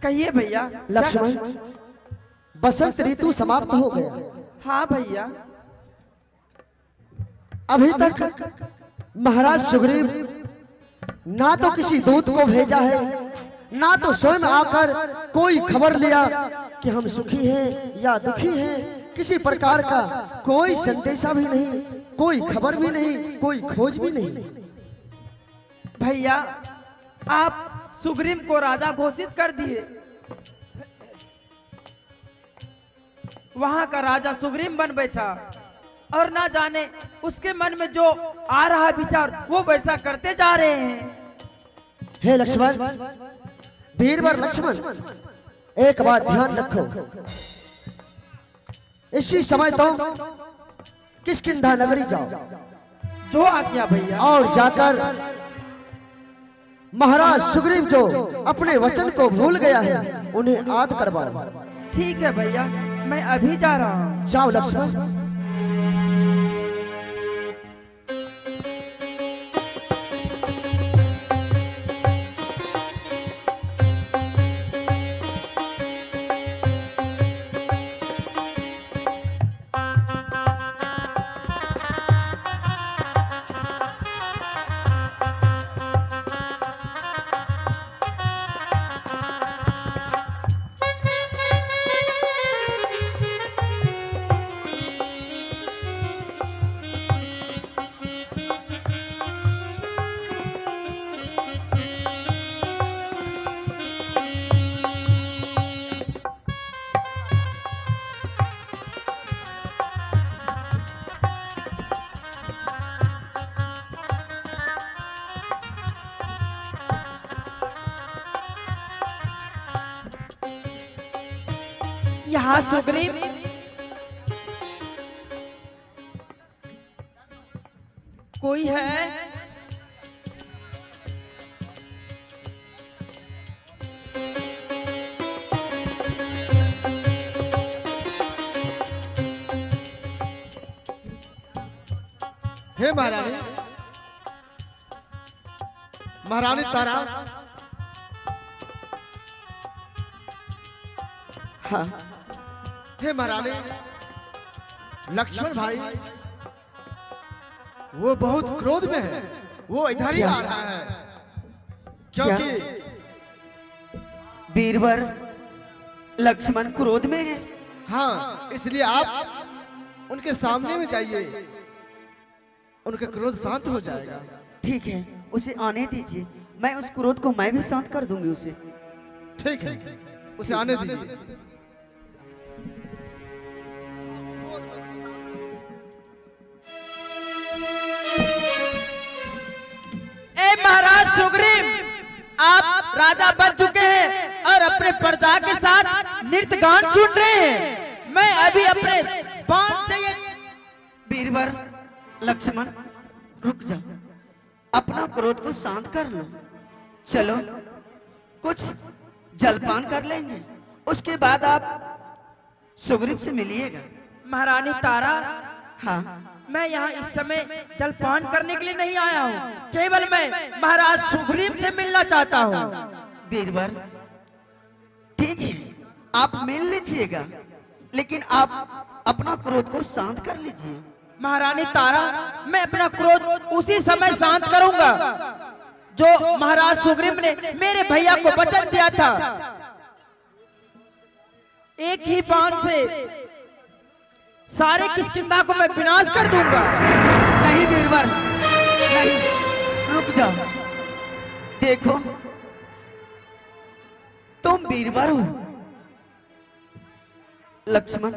कहिए भैया। लक्ष्मण, बसंत ऋतु समाप्त हो गया। हाँ भैया। अभी तक महाराज सुग्रीव ना तो किसी दूत को भेजा है, ना तो स्वयं आकर कोई खबर लिया कि हम सुखी हैं या दुखी हैं। किसी प्रकार का कोई संदेशा भी नहीं, कोई खबर भी नहीं, कोई खोज भी नहीं। भैया आप सुग्रीव को राजा घोषित कर दिए। वहां का राजा सुग्रीव बन बैठा और ना जाने उसके मन में जो आ रहा विचार वो वैसा करते जा रहे हैं। हे लक्ष्मण, वीरवर लक्ष्मण, एक बात ध्यान रखो। इसी समय तो किष्किंधा नगरी जाओ। जो आज्ञा भैया। और जाकर महाराज सुग्रीव जो अपने वचन को भूल गया है उन्हें याद करवाओ। ठीक है भैया, मैं अभी जा रहा हूँ। जाओ लक्ष्मण। यहाँ सुग्रीव कोई है? हे महारानी, महारानी तारा। हाँ। हे महारानी, लक्ष्मण भाई वो बहुत क्रोध में है। वो इधर ही आ रहा है क्योंकि वीरवर लक्ष्मण क्रोध में है। हाँ, इसलिए आप उनके सामने में जाइए, उनका क्रोध शांत हो जाएगा। ठीक है, उसे आने दीजिए। मैं उस क्रोध को मैं भी शांत कर दूंगी उसे। ठीक है, उसे आने दीजिए। महाराज सुग्रीव, आप राजा बन चुके हैं और अपने प्रजा के साथ नृत्य गान सुन रहे हैं। मैं अभी अपने बाण से ये वीरवर लक्ष्मण रुक जाओ, अपना क्रोध को शांत कर लो। चलो कुछ जलपान कर लेंगे, उसके बाद आप सुग्रीव से मिलिएगा। महारानी तारा, हाँ, मैं यहाँ इस समय जलपान करने के लिए नहीं आया हूँ, केवल मैं महाराज सुग्रीव से मिलना चाहता हूँ। वीरवर ठीक है, आप मिल लीजिएगा, लेकिन आप अपना क्रोध को शांत कर लीजिए। महारानी तारा, मैं अपना क्रोध उसी समय शांत करूंगा जो महाराज सुग्रीव ने मेरे भैया को वचन दिया था। एक ही बाण से सारे किष्किंधा को मैं विनाश कर दूंगा। नहीं वीरवर, नहीं, रुक जाओ। देखो तुम वीरवर हो, लक्ष्मण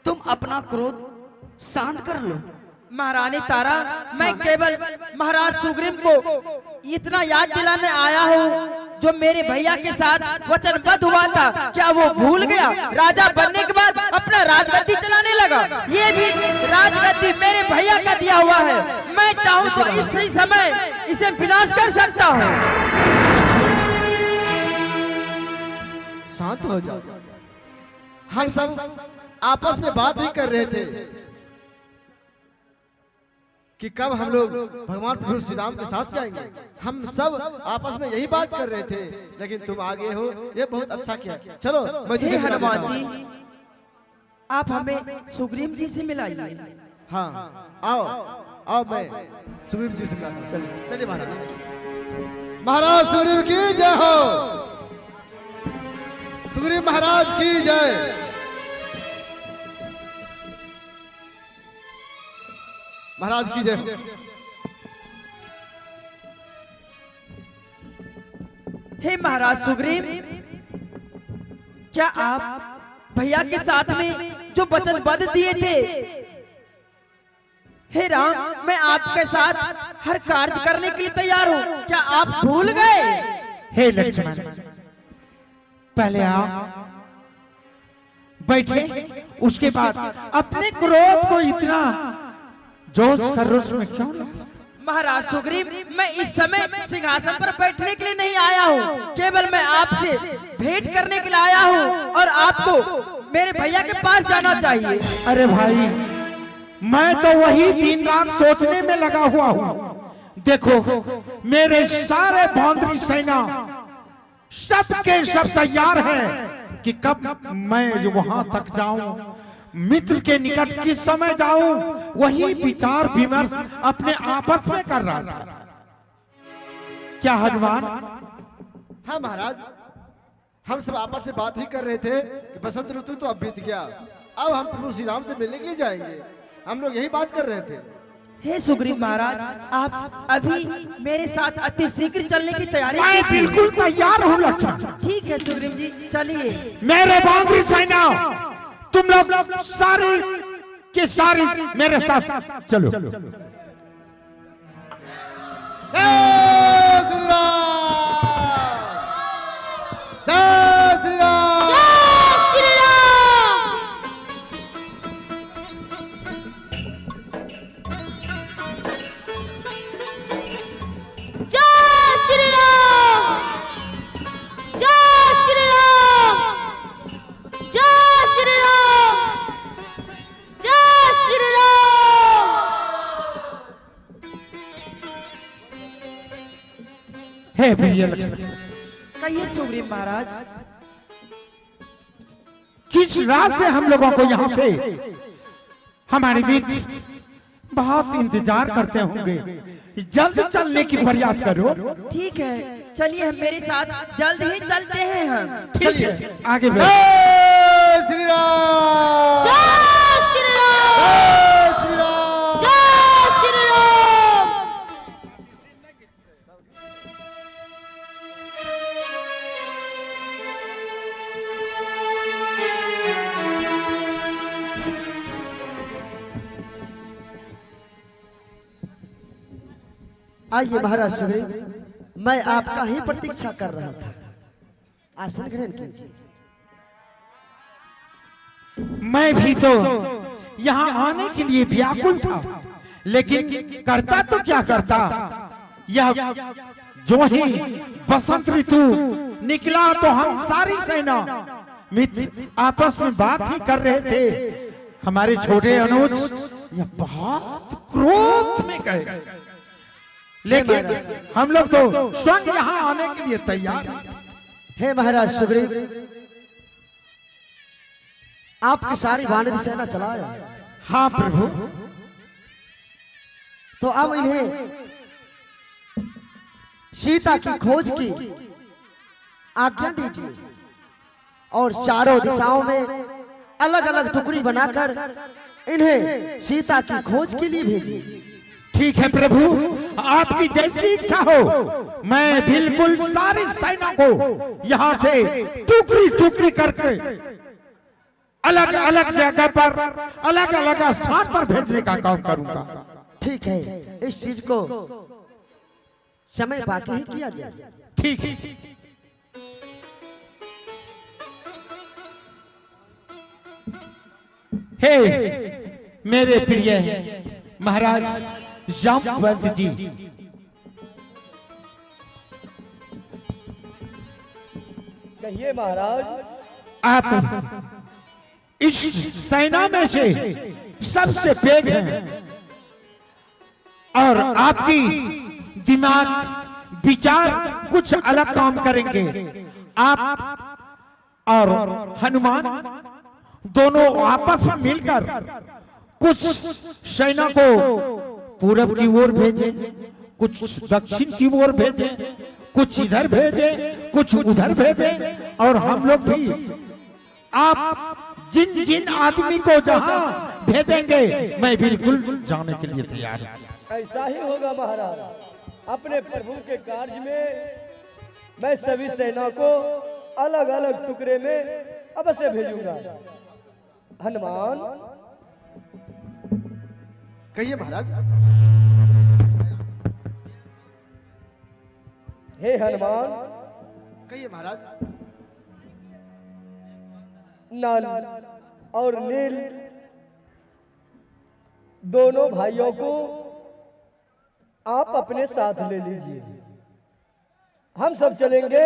तुम अपना क्रोध शांत कर लो। महारानी तारा, मैं केवल महाराज सुग्रीव को इतना याद दिलाने आया हूँ जो मेरे भैया के साथ वचनबद्ध हुआ था। क्या वो भूल गया? राजा बनने के बाद अपना राजगद्दी चलाने लगा। ये भी राजगद्दी मेरे भैया का दिया हुआ है। मैं चाहूँ तो इसी समय इसे विनाश कर सकता हूँ। शांत हो जाओ। हम सब आपस में बात ही कर रहे थे कि कब हम लोग भगवान प्रभु श्री राम के साथ जाएंगे। हम सब आपस में यही बात कर रहे थे, लेकिन तुम आगे हो, ये बहुत अच्छा किया। चलो मैं हे तुझे मिला हनुमान देता जी, हूं। आप हमें सुग्रीव जी से मिलाइए। हाँ आओ आओ, मैं सुग्रीव जी से मिलाता हूं। चलिए महाराज। महाराज सुग्रीव की जय हो, सुग्रीव महाराज की जय। महाराज की जय। हे महाराज सुग्रीव, क्या आप भैया के साथ में जो वचनबद्ध दिए थे, हे राम, मैं आपके साथ हर कार्य करने के लिए तैयार हूँ, क्या आप भूल गए? हे लक्ष्मण, पहले आप बैठे, उसके बाद अपने क्रोध को इतना जोश खरोश में क्यों ला? महाराज सुग्रीव, मैं इस समय सिंहासन पर बैठने के लिए नहीं आया हूँ, केवल मैं आपसे भेंट करने के लिए आया हूँ, और आपको मेरे भैया के पास जाना चाहिए। अरे भाई, मैं तो वही दिन रात सोचने में लगा हुआ हूँ। देखो, मेरे सारे बांद्री सेना सब के सब तैयार हैं कि कब मैं वहां तक जाऊं, मित्र के निकट किस समय जाऊं, वही विचार विमर्श अपने आपस में कर रहा था। क्या हनुमान? हाँ महाराज, हम सब आपस में बात ही कर रहे थे कि बसंत ऋतु तो अब बीत गया, अब हम प्रभु श्री राम से मिलने के लिए जाएंगे। हम लोग यही बात कर रहे थे। हे सुग्रीव महाराज, आप अभी मेरे साथ अति शीघ्र चलने की तैयारी मैं कीजिए। बिल्कुल तैयार हूँ लक्ष्मण। ठीक है सुग्रीव जी, चलिए। मेरे बांद्री सेना, तुम लोग सारी के सारी मेरे साथ चलो। जय श्री राम, जय श्री राम। हे प्रिय लक्ष्मण, कहिए सुग्रीव महाराज। किस रात से हम लोगों को यहाँ से हमारे मित्र बहुत इंतजार करते होंगे, जल्द चलने की प्रयास करो। ठीक है, चलिए, हम मेरे साथ जल्द ही चलते हैं हम। ठीक है, आगे बढ़ो। जय श्री राम, जय श्री राम। आइए महाराज सुग्रीव, मैं आपका ही प्रतीक्षा कर रहा था। आसन ग्रहण कीजिए। मैं भी तो यहाँ आने के लिए व्याकुल था, लेकिन करता तो क्या करता, यह जो ही बसंत ऋतु निकला तो हम सारी सेना मित्र आपस में बात ही कर रहे थे। हमारे छोटे अनुज यह बहुत क्रोध में गए, लेकिन हम लोग तो स्वयं यहाँ आने के लिए तैयार हैं। हे महाराज सुग्रीव, आपकी सारी वानरी सेना चलाया। हाँ प्रभु। तो अब इन्हें सीता की खोज की आज्ञा दीजिए, और चारों दिशाओं में अलग अलग टुकड़ी बनाकर इन्हें सीता की खोज के लिए भेजिए। ठीक है प्रभु, आपकी जैसी इच्छा हो। मैं बिल्कुल सारी सेना को यहाँ से टुकड़ी टुकड़ी करके अलग अलग जगह पर अलग अलग स्थान पर भेजने का काम करूंगा। ठीक है, इस चीज को समय पाके ही किया जाए। ठीक है। हे मेरे प्रिय महाराज जामवंत जी, कहिए महाराज। आप इस सेना में से सबसे तेज हैं। और आपकी दिमाग विचार कुछ अलग काम करेंगे। आप और हनुमान दोनों आपस में मिलकर कुछ सेना को पूरब की ओर भेजे, कुछ दक्षिण की ओर भेजे, कुछ इधर भेजे, कुछ उधर भेजे, और हम लोग भी आप जिन जिन आदमी को जहां भेजेंगे मैं बिल्कुल जाने के लिए तैयार हूं। ऐसा ही होगा महाराज। अपने प्रभु के कार्य में मैं सभी सेना को अलग अलग टुकड़े में अवश्य भेजूंगा। हनुमान, कहिए महाराज। हे हनुमान, कहिए महाराज। नल और नील दोनों भाइयों को आप अपने साथ ले लीजिए। हम सब चलेंगे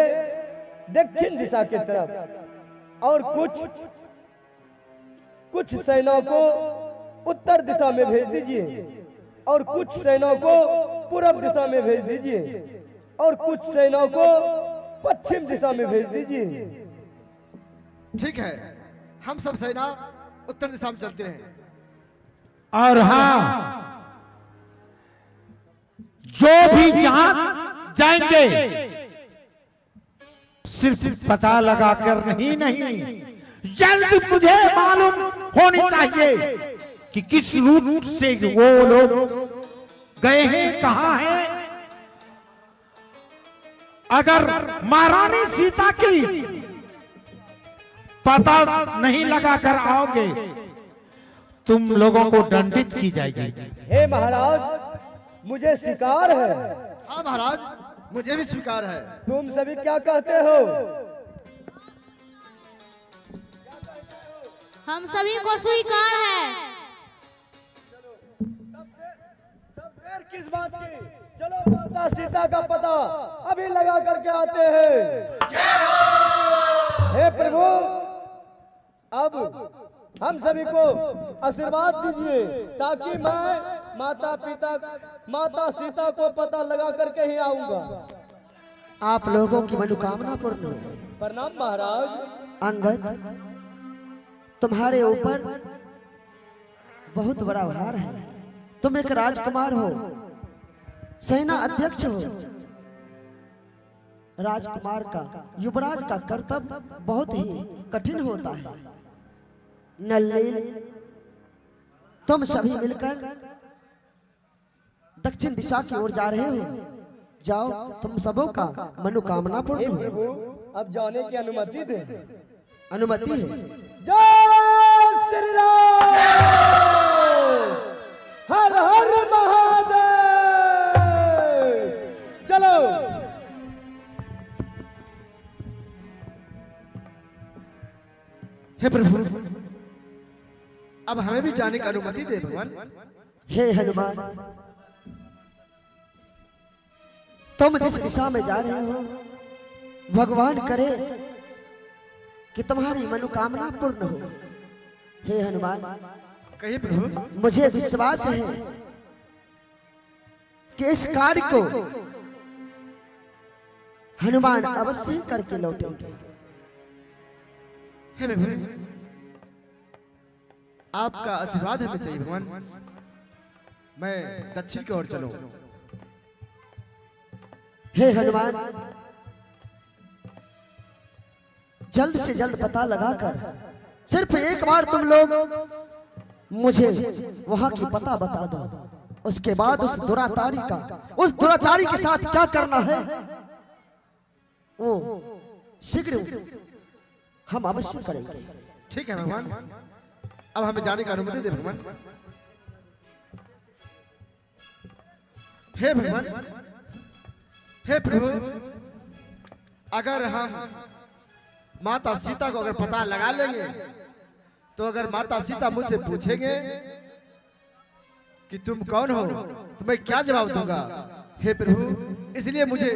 दक्षिण दिशा की तरफ और कुछ सेना को उत्तर दिशा में भेज दीजिए और कुछ सेना को पूर्व दिशा में भेज दीजिए और कुछ सेना को पश्चिम दिशा में भेज दीजिए। ठीक है, हम सब सेना उत्तर दिशा में चलते हैं। और हाँ, जो भी जहां जाएंगे सिर्फ पता लगाकर नहीं, जल्द मुझे मालूम होनी चाहिए कि किस रूट से वो लोग गए हैं, कहां हैं। अगर महारानी सीता की पता नहीं लगाकर आओगे तुम लोगों को दंडित की जाएगी। हे महाराज, मुझे स्वीकार है। हाँ महाराज, मुझे भी स्वीकार है। तुम सभी क्या कहते हो? हम सभी को स्वीकार है। देर किस बात की? चलो माता सीता का पता अभी लगा करके आते हैं। हे प्रभु, अब हम सभी को आशीर्वाद दीजिए ताकि मैं माता सीता को पता लगा करके ही आऊंगा। आप लोगों की मनोकामना पूर्ण हो। प्रणाम महाराज। अंगद, तुम्हारे ऊपर बहुत बड़ा भार है। तुम एक राजकुमार हो, सेना अध्यक्ष हो। राजकुमार का, युवराज का कर्तव्य बहुत ही कठिन होता है। नल्लील, तुम सभी मिलकर दक्षिण दिशा की ओर जा रहे हो। जाओ, तुम सबों का मनोकामना पूर्ण हो। प्रभु, अब जाने की अनुमति दे। अनुमति है। जय श्री राम, हर हर महादेव। चलो। हे प्रभु, अब हमें भी जाने की अनुमति दे भगवान। हे हनुमान, तुम जिस दिशा में जा रहे हो भगवान करे कि तुम्हारी मनोकामना पूर्ण हो। हे हनुमान, कहिए प्रभु। मुझे विश्वास है कि इस कार्य को हनुमान अवश्य ही करके लौटेंगे। हे भगवान, आपका आशीर्वाद हमें चाहिए भगवान। मैं दक्षिण की ओर चलूं। हे हनुमान, जल्द से जल्द पता लगाकर सिर्फ एक बार तुम लोग मुझे वहां की पता बता दो। उसके बाद उस दुराचारी के साथ क्या करना है वो शीघ्र हम अवश्य करेंगे। ठीक है भगवान, अब हमें जाने की अनुमति दे भगवान। हे भगवान, हे प्रभु, अगर हम माता सीता को अगर पता लगा लेंगे तो अगर माता सीता मुझसे पूछेंगे कि तुम कौन हो तो मैं क्या जवाब दूंगा। हे प्रभु, इसलिए मुझे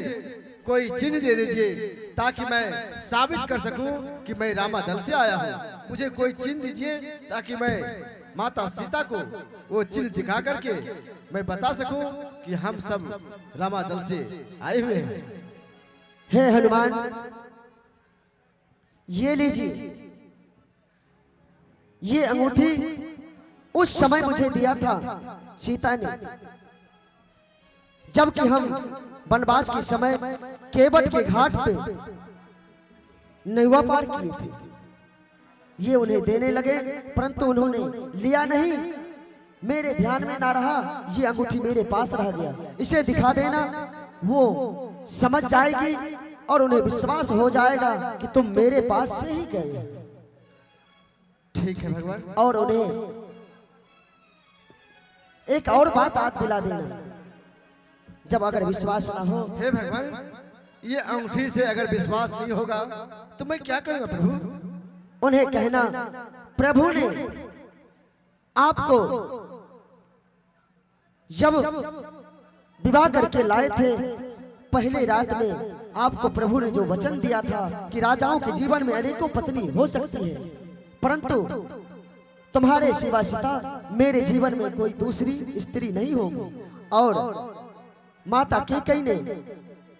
कोई चिन्ह दे दीजिए ताकि मैं साबित कर सकूं कि मैं रामादल से आया हूं। मुझे कोई चिन्ह दीजिए ताकि मैं माता सीता को वो चिन्ह दिखा करके मैं बता सकूं कि हम सब रामादल से आए हुए हैं। हे हनुमान, ये लीजिए, ये अंगूठी उस समय मुझे दिया था सीता ने, जबकि हम वनवास के समय केवट के घाट पे नैवा पार किए थे। ये उन्हें देने लगे, परंतु उन्होंने लिया नहीं, मेरे ध्यान में ना रहा। ये अंगूठी मेरे पास रह गया, इसे दिखा देना, वो समझ जाएगी और उन्हें विश्वास हो जाएगा कि तुम मेरे पास से ही गए। ठीक है भगवान। और उन्हें एक और बात याद दिला देना, जब अगर विश्वास ना हो। हे भगवान, ये अंगूठी से अगर विश्वास नहीं होगा तो मैं क्या करूंगा प्रभु? उन्हें कहना, प्रभु ने आपको जब विवाह करके लाए थे, पहले रात में आपको प्रभु ने जो वचन दिया था कि राजाओं के जीवन में अनेकों पत्नी हो सकती है, परंतु तुम्हारे सिवा सीता मेरे जीवन में कोई दूसरी स्त्री नहीं होगी। और माता कैकेयी ने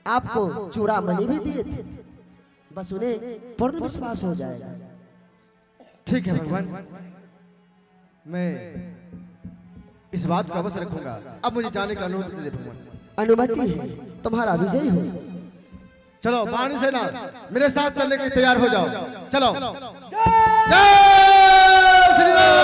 आपको चूड़ामणि भी दिए थे, बस उन्हें पूर्ण विश्वास हो जाएगा। ठीक है भगवान, मैं इस बात को अवश्य रखूंगा। अब मुझे जाने का अनुमति दे भगवान। अनुमति है, तुम्हारा विजय हो। चलो बाणी सेना, मेरे साथ चलने के लिए तैयार हो जाओ। चलो, जय श्री राम।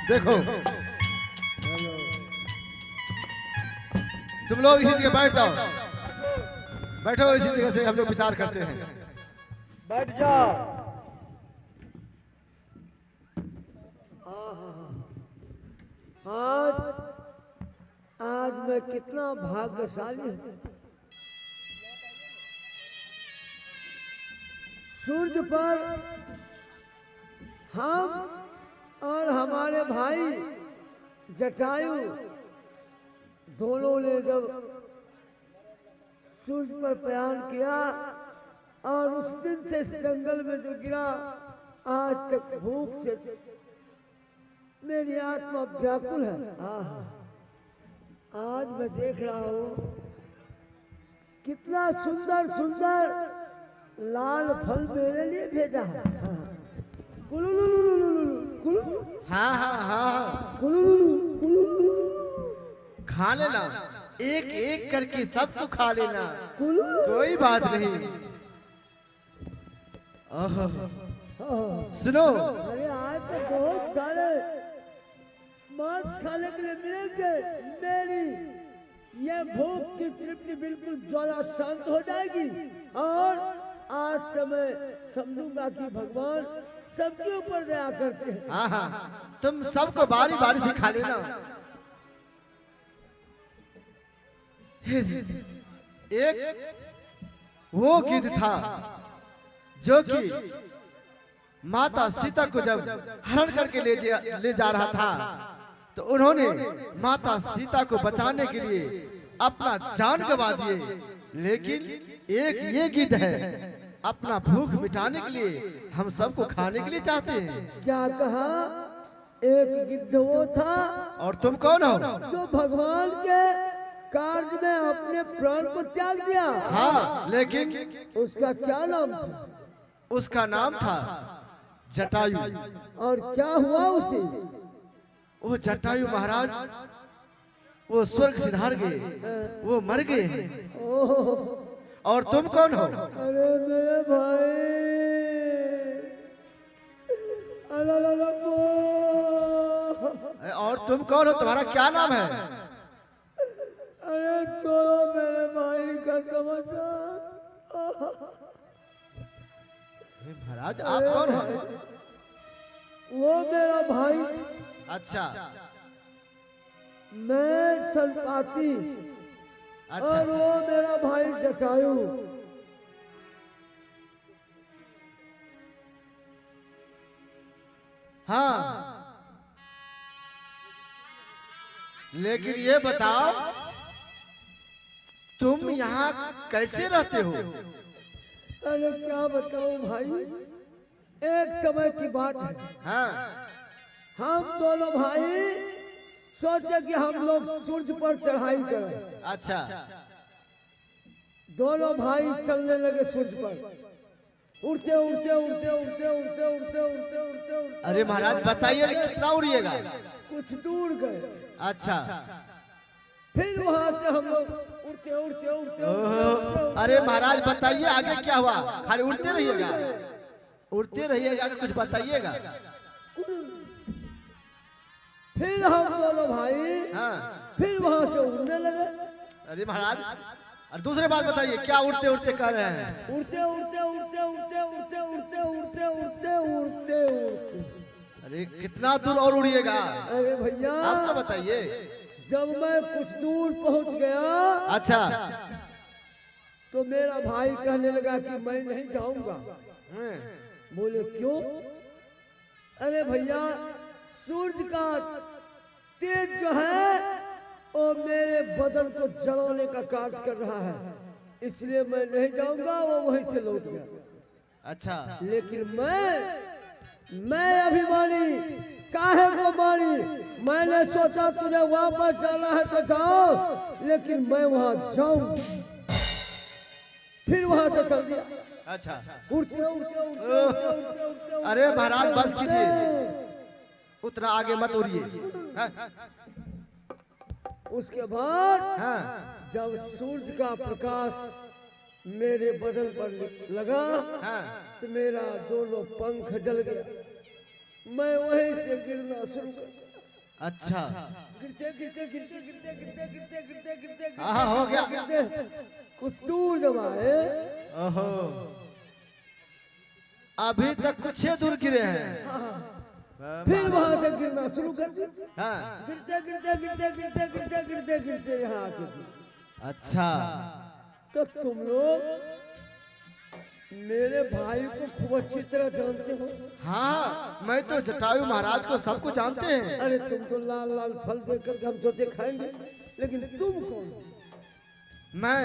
देखो तुम लोग इसी जगह बैठ जाओ, बैठो इसी जगह से हम लोग विचार करते हैं। बैठ जाओ। आज मैं कितना भाग्यशाली हूँ। सूर्य पर हम और हमारे भाई जटायु दोनों ने जब सूर्य पर प्रयाण किया और उस दिन से इस जंगल में जो गिरा, आज तक भूख से मेरी आत्मा व्याकुल है। आज मैं देख रहा हूँ कितना सुंदर सुंदर लाल फल मेरे लिए भेजा है। हाँ हाँ हाँ, खा लेना, एक एक करके सबको खा लेना, कोई बात नहीं। ओहो, सुनो, अरे आज तो बहुत सारे मांस खाने के लिए मिलेंगे। मेरी ये भूख की तृप्ति बिल्कुल ज्वाला शांत हो जाएगी और आज से मैं समझूंगा कि भगवान सबके ऊपर दया करते हैं। हाँ हाँ, तुम सबको बारी बारी से खा लेना। एक वो गिद्ध था जो कि माता सीता को जब हरण करके ले जा रहा था, तो उन्होंने माता सीता को बचाने के लिए अपना जान गंवा दिए। लेकिन एक ये गिद्ध है, अपना भूख मिटाने के लिए हम सबको खाने के लिए चाहते हैं। क्या कहा? एक गिद्ध वो था और तुम कौन हो? जो भगवान के कार्य में अपने प्राण को त्याग दिया। हाँ, लेकिन उसका क्या नाम था? उसका नाम था जटायु। और क्या हुआ उसे? वो जटायु महाराज वो स्वर्ग सिधार गए, वो मर गए हैं। और तुम कौन हो? अरे मेरे भाई, अरे और तुम कौन हो? तुम्हारा क्या नाम है? अरे छोड़ो मेरे भाई का समाचार। महाराज आप कौन हो? वो मेरा भाई, अच्छा मैं संपाति, अच्छा और वो मेरा भाई जटायु। हाँ, लेकिन ये बताओ तुम यहाँ कैसे रहते हो? अरे क्या बताऊं भाई, एक समय की बात है। हाँ हम दोनों भाई सोचे कि हम लोग सूर्य पर चढ़ाई करें। अच्छा दोनों भाई चलने लगे सूर्य पर, उड़ते उड़ते उड़ते उड़ते उड़ते उड़ते उड़ते उड़ते उड़ते। अरे महाराज बताइए कितना उड़िएगा? कुछ दूर गए, अच्छा फिर वहां से हम लोग उड़ते उड़ते उड़ते ओहो, अरे महाराज बताइए आगे क्या हुआ? खाली उड़ते रहिएगा, उड़ते रहिएगा, आगे कुछ बताइएगा। फिर हम दोनों भाई हाँ फिर वहां से उड़ने लगे। अरे महाराज और दूसरी बात बताइए, क्या उड़ते उड़ते कर रहे हैं? उड़ते उड़ते उड़ते उड़ते उड़ते उड़ते उड़ते उड़ते उड़ते उड़ते। अरे कितना दूर और उड़िएगा? अरे भैया आप तो बताइए। जब मैं कुछ दूर पहुंच गया, अच्छा तो मेरा भाई कहने लगा कि मैं नहीं जाऊंगा। बोले क्यों? अरे भैया सूरज का तेज जो है वो मेरे बदन को जलाने का कार्य कर रहा है, इसलिए मैं नहीं जाऊंगा। वो वहीं से लौट गया। अच्छा लेकिन मैं अभिमानी, काहे को मानी? मैंने सोचा तुझे वापस जाना है तो जाओ, लेकिन मैं वहां जाऊं। फिर वहां से चल दिया। अच्छा उड़ते उड़ते उड़ते उड़ते उड़ते। अरे महाराज बस कीजिए, उतना आगे मत उड़िए। हाँ, उसके बाद हाँ, जब सूरज का प्रकाश मेरे बदन पर लगा हाँ। तो मेरा दोनों पंख जल गया। मैं वहीं से गिरना शुरू कर दिया। अच्छा गिरते गिरते गिरते गिरते गिरते गिरते गिरते गिरते हाँ हो गया। गिरते कुछ दूर जब आए, ओहो अभी तक कुछ ही दूर गिरे हैं। फिर वहां से गिरना शुरू कर दिया। हाँ गिरते गिरते गिरते गिरते गिरते गिरते गिरते यहाँ आके गिरे। अच्छा तो तुम लोग मेरे भाई को खूब अच्छी तरह जानते हो। हाँ मैं तो जटायु महाराज को सबको जानते हैं। अरे तुम तो लाल लाल फल देकर हम सोचे खाएंगे, लेकिन तुम कौन? मैं